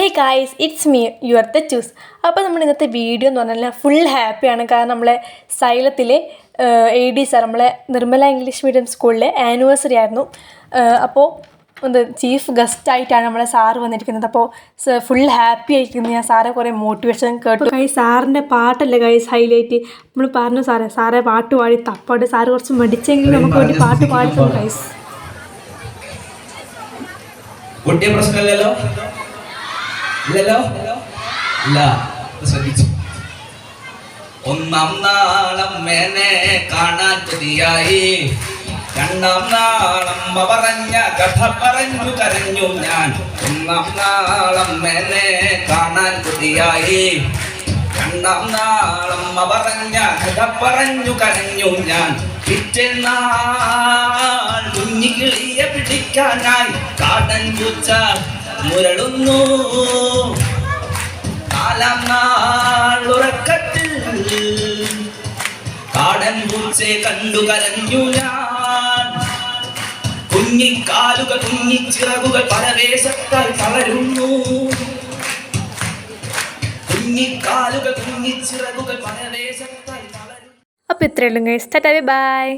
Hey guys, it's me your the choose. അപ്പോൾ നമ്മൾ ഇന്നത്തെ വീഡിയോ എന്ന് പറഞ്ഞാൽ ഫുൾ ഹാപ്പിയാണ്. കാരണം നമ്മളെ സൈലത്തിലെ AD സാർ, നമ്മളെ നിർമ്മല ഇംഗ്ലീഷ് മീഡിയം സ്കൂളിലെ ആനിവേഴ്സറി ആയിരുന്നു. അപ്പോൾ ചീഫ് ഗസ്റ്റായിട്ടാണ് നമ്മളെ സാറ് വന്നിരിക്കുന്നത്. അപ്പോൾ ഫുൾ ഹാപ്പി ആയിരിക്കുന്നു. ഞാൻ സാറെ കുറേ മോട്ടിവേഷൻ കേട്ടു. ഗൈസ്, സാറിൻ്റെ പാട്ടല്ലേ ഗൈസ് ഹൈലൈറ്റ്. നമ്മൾ പറഞ്ഞു സാറെ പാട്ട് പാടി തപ്പാട്. സാറ് കുറച്ച് മടിച്ചെങ്കിൽ നമുക്ക് വേണ്ടി പാട്ട് പാടിക്കുന്നു ഗൈസ്. പ്രശ്നമില്ലല്ലോ, ഇല്ലല്ലോ, ഇല്ല, ശ്രദ്ധിച്ചു. ഒന്നാം നാളം മേനെ കാണാൻ കൊതിയായി, രണ്ടാം നാളമ്മ പറഞ്ഞ കഥ പറഞ്ഞു കരഞ്ഞു ഞാൻ. ഒന്നാം നാളം മേനെ കാണാൻ കൊതിയായി, രണ്ടാം നാളമ്മ പറഞ്ഞ കഥ പറഞ്ഞു കരഞ്ഞു ഞാൻ. പിറ്റേന്നാൾ കുഞ്ഞിക്കിളിയെ പിടിക്കാനായി കാടൻ പൂച്ച മുരളുന്നു. നാലാം നാൾ ഉറക്കത്തിൽ കാടൻ പൂച്ചയെ കണ്ടു കരഞ്ഞു ഞാൻ. കുഞ്ഞിക്കാലുകൾ കുഞ്ഞിച്ചിറകുകൾ പരവേശത്താൽ തളരുന്നു. കുഞ്ഞിക്കാലുകൾ കുഞ്ഞിച്ചിറകുകൾ പരവേശത്താൽ തളരുന്നു. അപ്പോൾ ഇത്രയുള്ളൂ ഗൈസ്. ടാറ്റാ, ബൈ.